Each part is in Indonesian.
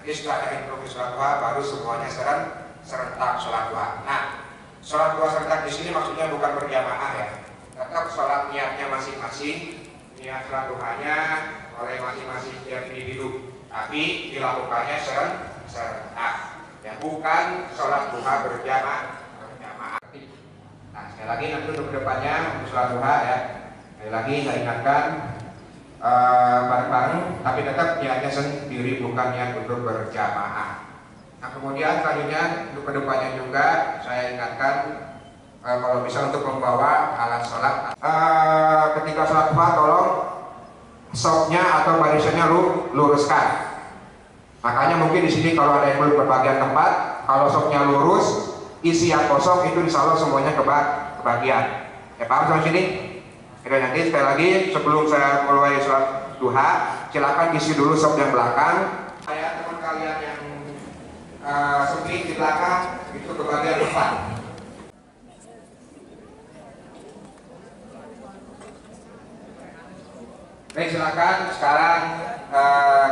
Jadi setelah ada instruksi sholat duha baru semuanya serentak sholat duha. Nah, sholat duha serentak di sini maksudnya bukan berjamaah ya. Tetap sholat niatnya masing-masing, niat sholat duhanya oleh masing-masing tiap individu, tapi dilakukannya serentak. Ya, bukan sholat duha berjamaah. Nah, sekali lagi nanti untuk kedepannya untuk sholat duha ya, sekali lagi saya ingatkan bareng-bareng, tapi tetap niatnya sendiri, bukan niat untuk berjamaah. Nah, kemudian selanjutnya untuk kedepannya juga saya ingatkan kalau bisa untuk membawa alat sholat. Ketika sholat duha tolong sofnya atau barisannya luruskan. Makanya mungkin di sini kalau ada yang belum berbagian tempat, kalau sofnya lurus, isi yang kosong itu insya Allah semuanya kebagian. Ya, paham sampai sini? Oke, nanti sekali lagi sebelum saya mulai sholat duha, silakan isi dulu sop yang belakang. Saya teman kalian yang sempit di belakang itu ke bagian depan. Baik, silakan sekarang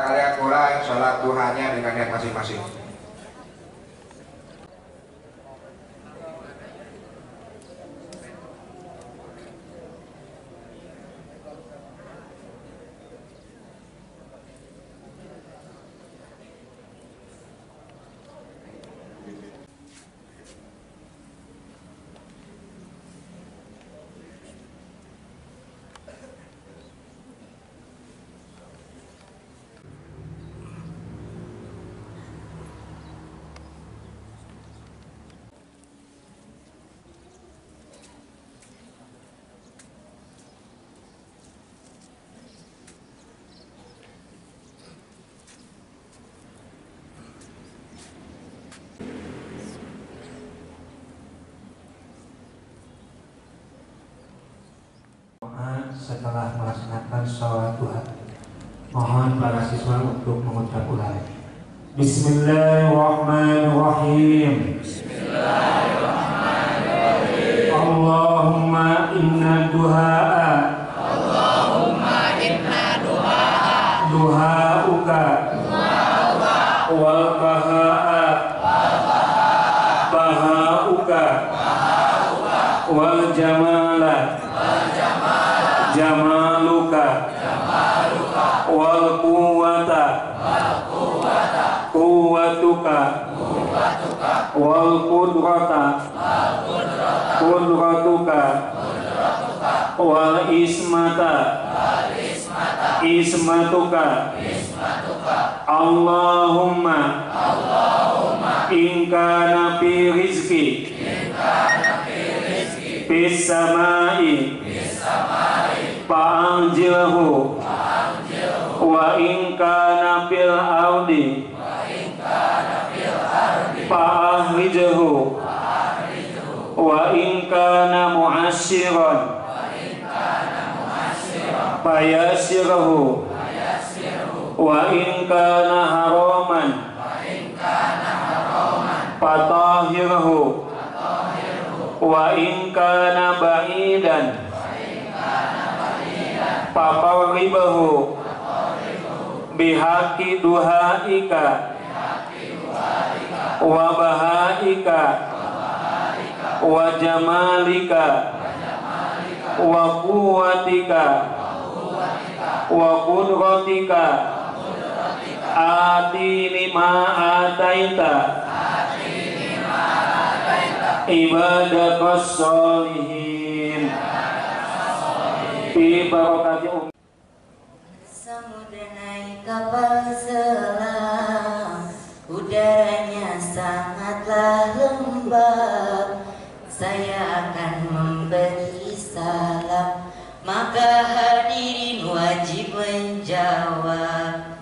kalian mulai sholat duhanya dengan niat masing-masing. Setelah melaksanakan sholat duha, mohon para siswa untuk mengucap ulang. Bismillahirrahmanirrahim. Bismillahirrahmanirrahim. Allahumma inna duha'a. Allahumma inna duha'a. Duha'uka. Duha'uka. Wal baha'a. Wal baha'a. Baha'uka. Baha'uka. Wal jamala. Jamaluka, jamaluka, wal quwwata, wal quwwata, quwwatuka, quwwatuka, wal qudrata, wal qudrata, qudratuka, qudratuka, wal ismata, wal ismata, ismatuka, ismatuka. Allahumma, Allahumma, in kana fi rizqi, in kana fi rizqi, fis samai, fa'anjilhu wa in kana fil ardi fa'ahrijhu wa in kana mu'assiran fayasirhu wa in kana haraman fatahirhu wa in kana ba'idan faqarribahu bihaqi duhaika wa bahaika wa jamalika wa quwwatika wa qudratika atini ma ataita ibadakas sholihin fi barakati Samudra naik kapal selam, udaranya sangatlah lembab. Saya akan memberi salam, maka hadirin wajib menjawab.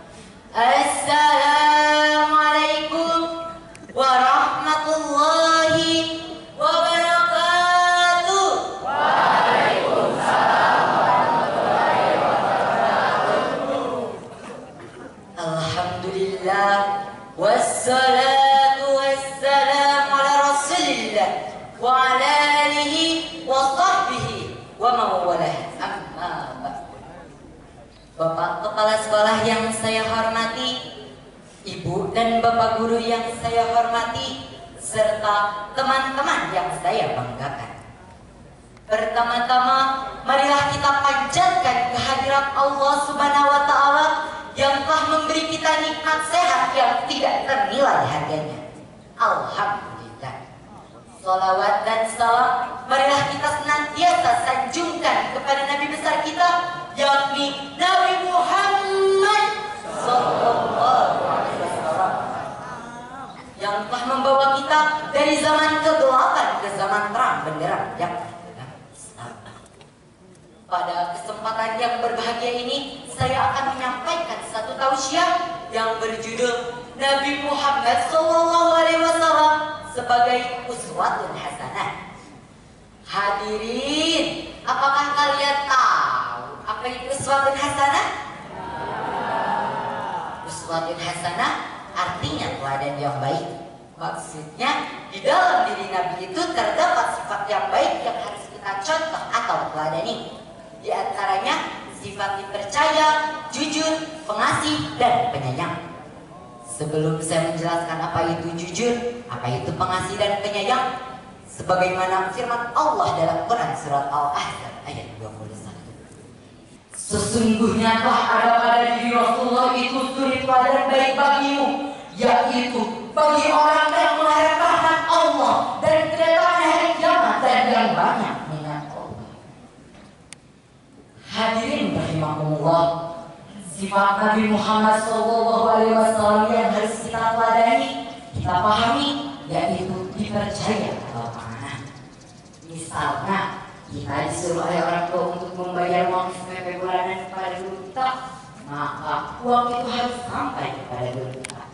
Assalamualaikum warahmatullahi wabarakatuh. Waalaikumsalam warahmatullahi wabarakatuh. Alhamdulillah, wassalatu wassalamu ala rasulillah wa ala alihi wa sahbihi wa mawalah. Amma ba'd. Bapak Kepala Sekolah yang saya hormati, Ibu dan Bapak Guru yang saya hormati, serta teman-teman yang saya banggakan. Pertama-tama, marilah kita panjatkan kehadirat Allah Subhanahu wa Ta'ala yang telah memberi kita nikmat sehat yang tidak ternilai harganya. Alhamdulillah. Salawat dan salam marilah kita senantiasa sanjungkan kepada Nabi besar kita, yakni Nabi Muhammad Sallallahu Alaihi Wasallam, yang telah membawa kita dari zaman kegelapan ke zaman terang benderang yang pada kesempatan yang berbahagia ini, saya akan menyampaikan satu tausiah yang berjudul Nabi Muhammad SAW sebagai uswatun hasanah. Hadirin, apakah kalian tahu apa itu uswatun hasanah? Uswatun hasanah artinya teladan yang baik. Maksudnya, di dalam diri Nabi itu terdapat sifat yang baik yang harus kita contoh atau teladani. Di antaranya sifat dipercaya, jujur, pengasih, dan penyayang. Sebelum saya menjelaskan apa itu jujur, apa itu pengasih dan penyayang, sebagaimana firman Allah dalam Quran surat Al-Ahzab ayat 21. Sesungguhnya telah ada pada diri Rasulullah itu suri teladan baik bagimu, yaitu bagi orang yang mengharapkan Allah dan kedatangan hari kiamat dan yang banyak mengingat Allah. Hadirin rahimakumullah, sifat Nabi Muhammad SAW yang harus kita teladani, kita pahami, yaitu dipercaya atau amanah. Misalnya, kita disuruh oleh orang tua untuk membayar uang SPP bulanan kepada guru kita, maka uang itu harus sampai kepada guru kita.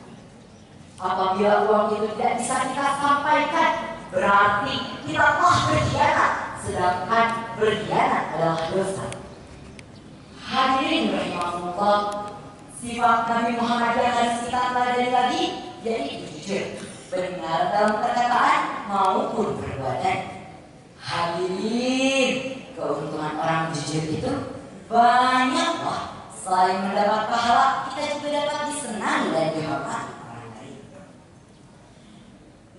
Apabila uang itu tidak bisa kita sampaikan, berarti kita telah berkhianat, sedangkan berkhianat adalah dosa. Hadirin rahimahullah, sifat Nabi Muhammad yang harus kita teladani lagi yaitu jujur, benar dalam perkataan maupun perbuatan. Hadirin, keuntungan orang jujur itu banyak loh. Selain mendapat pahala, kita juga dapat disenangi dan dihormati orang lain.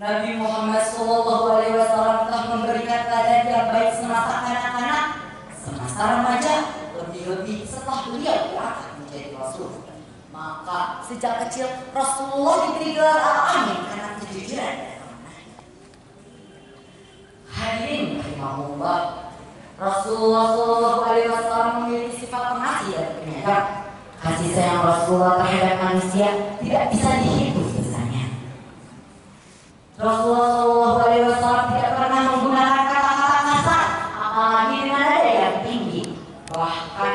Nabi Muhammad SAW telah memberikan teladan yang baik semasa kanak-kanak, semasa remaja, lebih-lebih setelah beliau diangkat menjadi Rasul. Maka sejak kecil Rasulullah diberi gelar Al-Amin karena kejujuran dan kemenangan. Hadirin rahimahullah, Rasulullah SAW memiliki sifat pengasih dan penyayang. Kasih sayang Rasulullah terhadap manusia tidak bisa dihitung besarnya. Rasulullah SAW tidak pernah menggunakan kata-kata kasar, apalagi dengan nada yang tinggi. Bahkan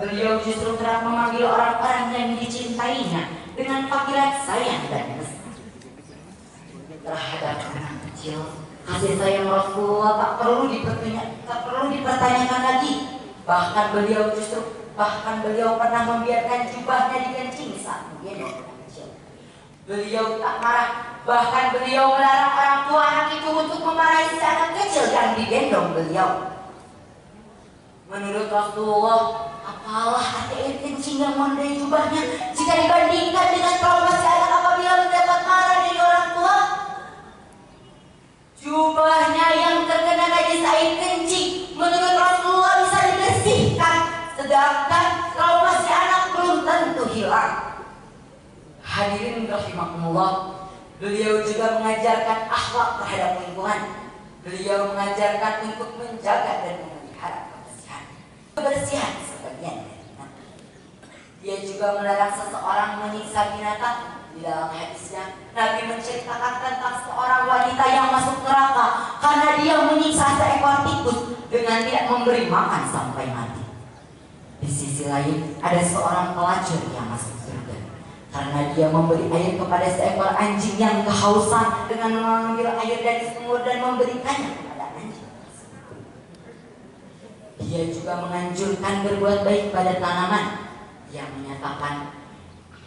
beliau justru kerap memanggil orang-orang yang dicintainya dengan panggilan sayang dan mesra. Terhadap anak kecil, kasih sayang Rasulullah tak perlu dipertanyakan lagi. Bahkan beliau pernah membiarkan jubahnya dikencingi saat menggendong anak kecil. Beliau tak marah, bahkan beliau melarang orang tua anak itu untuk memarahi si anak kecil yang digendong beliau. Menurut Rasulullah, apalah arti air kencing yang menandai jubahnya jika dibandingkan dengan trauma si anak apabila mendapat marah dari orang tua? Jubahnya yang terkena najis air kencing menurut Rasulullah bisa dibersihkan, sedangkan trauma si anak belum tentu hilang. Hadirin rahimakumullah, beliau juga mengajarkan akhlak terhadap lingkungan. Beliau mengajarkan untuk menjaga dan memelihara kebersihan sebagian dari binatang. Dia juga melarang seseorang menyiksa binatang. Di dalam hadisnya, Nabi menceritakan tentang seorang wanita yang masuk neraka karena dia menyiksa seekor tikus dengan tidak memberi makan sampai mati. Di sisi lain, ada seorang pelacur yang masuk surga karena dia memberi air kepada seekor anjing yang kehausan dengan mengambil air dari sumur dan memberikannya kepada anjing. Dia juga menganjurkan berbuat baik pada tanaman. Dia menyatakan,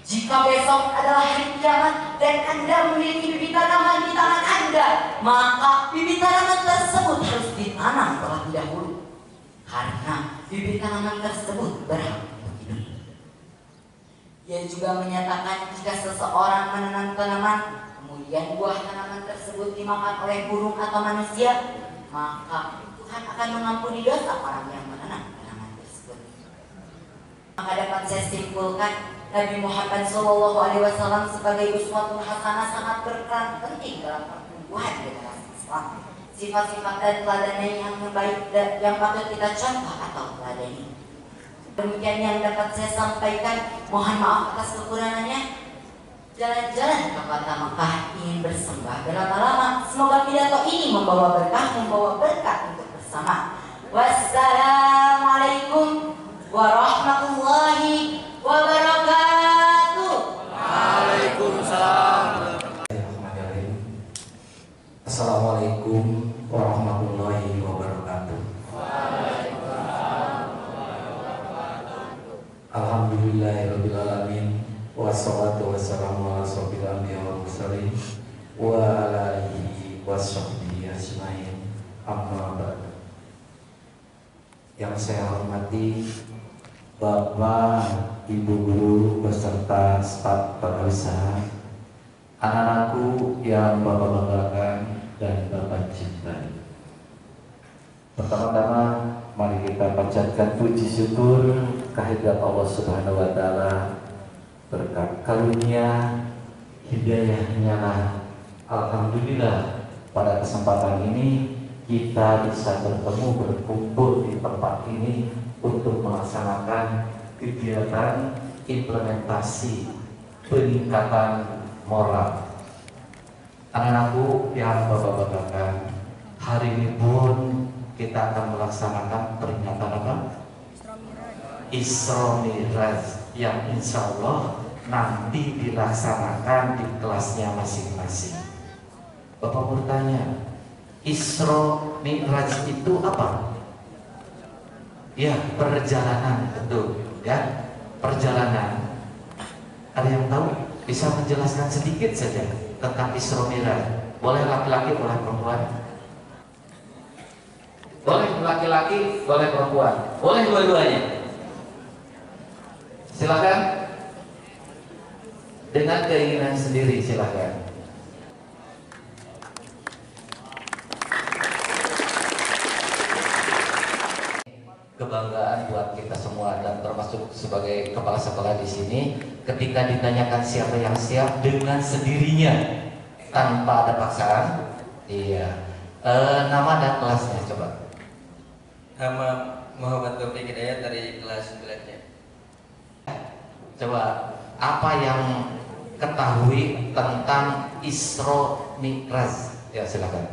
jika besok adalah hari kiamat dan Anda memiliki bibit tanaman di tangan Anda, maka bibit tanaman tersebut harus ditanam terlebih dahulu, karena bibit tanaman tersebut berhak untuk hidup. Ia juga menyatakan jika seseorang menanam tanaman, kemudian buah tanaman tersebut dimakan oleh burung atau manusia, maka Tuhan akan mengampuni dosa orang yang menanam tanaman tersebut. Maka dapat saya simpulkan, Nabi Muhammad SAW sebagai uswatun hasanah sangat berperan penting dalam pertumbuhan generasi Islam. Sifat-sifat dan teladannya yang baik yang patut kita contoh atau teladani. Demikian yang dapat saya sampaikan. Mohon maaf atas kekurangannya. Jalan-jalan ke kota Mekah ingin bersembah berlama-lama. Semoga pidato ini membawa berkah untuk bersama. Wassalamualaikum warahmatullahi wabarakatuh. Waalaikumsalam. Assalamualaikum warahmatullahi wabarakatuh. Alhamdulillahirabbil alamin. Wassalatu wassalamu ala asyrofil anbiya'i wal mursalin wa ala alihi washabbihi ajmain. Amma ba'd. Yang saya hormati Bapak, Ibu guru beserta staf pengusaha, anak-anakku yang Bapak banggakan dan Bapak cintai. Pertama-tama mari kita panjatkan puji syukur kehadirat Allah Subhanahu wa taala. Berkat karunia hidayahnya lah, alhamdulillah pada kesempatan ini kita bisa bertemu berkumpul di tempat ini untuk melaksanakan kegiatan implementasi peningkatan moral. Anak-anakku yang Bapak banggakan, hari ini pun kita akan melaksanakan peringatan apa? Isra Mi'raj, yang insya Allah nanti dilaksanakan di kelasnya masing-masing. Bapak bertanya, Isra Mi'raj itu apa? Ya, perjalanan, betul ya, perjalanan. Ada yang tahu? Bisa menjelaskan sedikit saja tentang Isra Mi'raj? Boleh laki-laki, boleh perempuan? Boleh laki-laki, boleh perempuan, boleh dua-duanya. Silakan dengan keinginan sendiri, silakan. Kebanggaan buat kita semua dan termasuk sebagai kepala sekolah di sini, ketika ditanyakan siapa yang siap dengan sendirinya tanpa ada paksaan. Iya. Nama dan kelasnya coba. Nama Muhammad Taufik Hidayat dari kelas 9-nya. Coba, apa yang ketahui tentang Isra Mi'raj? Ya, silakan.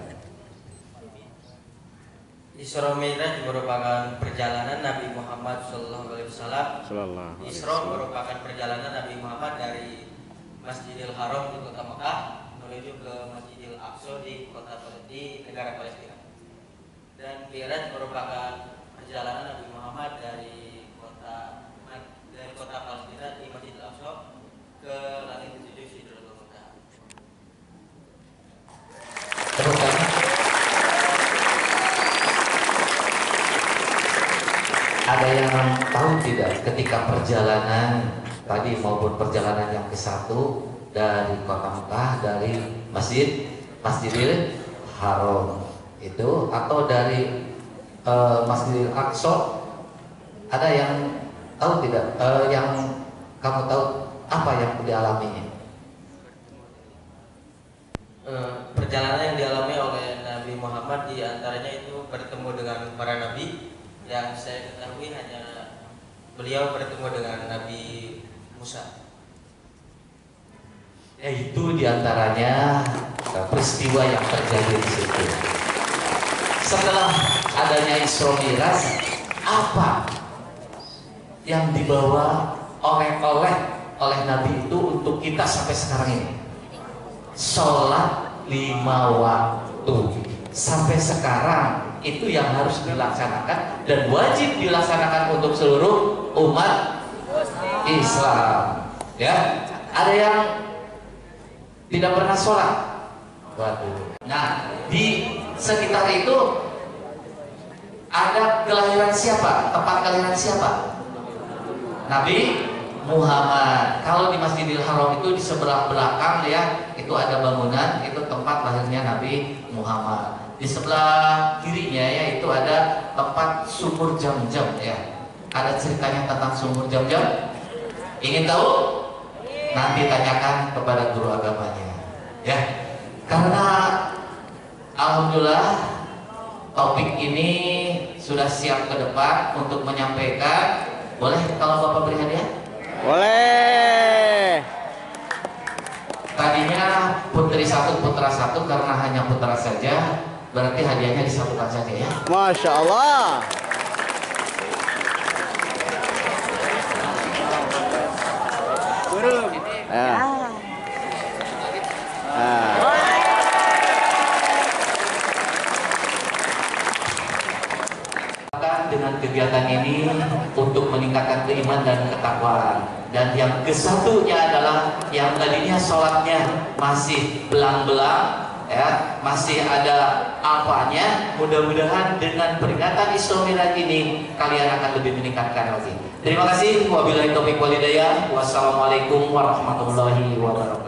Isra Mi'raj merupakan perjalanan Nabi Muhammad SAW. Isra merupakan perjalanan Nabi Muhammad dari Masjidil Haram di kota Mekah menuju ke Masjidil Aqsa di negara Palestina. Dan Mi'raj merupakan perjalanan Nabi Muhammad dari kota Palestina di Masjidil Aqsa ke langit ketujuh Sidratul Muntaha. Ada yang tahu tidak ketika perjalanan tadi maupun perjalanan yang ke-1 dari kota Mekah, dari Masjidil Haram itu, atau dari Masjidil Aqsa, ada yang tahu tidak? Yang kamu tahu apa yang dialaminya? Perjalanan yang dialami oleh Nabi Muhammad diantaranya itu bertemu dengan para nabi. Yang saya ketahui hanya beliau bertemu dengan Nabi Musa. Yaitu diantaranya peristiwa yang terjadi di situ. Setelah adanya Isra Mi'raj, apa yang dibawa oleh Nabi itu untuk kita sampai sekarang ini? Sholat 5 waktu sampai sekarang itu yang harus dilaksanakan dan wajib dilaksanakan untuk seluruh umat Islam. Ya, ada yang tidak pernah sholat. Waduh. Nah, di sekitar itu ada kelahiran siapa? Tempat kelahiran siapa? Nabi Muhammad. Kalau di Masjidil Haram itu di sebelah belakang ya, itu ada bangunan, itu tempat lahirnya Nabi Muhammad. Di sebelah kirinya ya itu ada tempat sumur Jam-Jam ya. Ada ceritanya tentang sumur Jam-Jam? Ingin tahu? Nanti tanyakan kepada guru agamanya ya. Karena alhamdulillah topik ini sudah siap ke depan untuk menyampaikan. Boleh kalau Bapak beri hadiah? Boleh. Tadinya putri satu, putra satu, karena hanya putra saja, berarti hadiahnya disatukan saja ya. Masya Allah. Ya. Dengan kegiatan ini untuk meningkatkan keimanan dan ketakwaan. Dan yang kesatunya adalah yang tadinya sholatnya masih belang-belang ya, masih ada apanya. Mudah-mudahan dengan peringatan Isra Mi'raj ini kalian akan lebih meningkatkan lagi. Terima kasih. Wabillahi taufiq wal hidayah. Wassalamualaikum warahmatullahi wabarakatuh.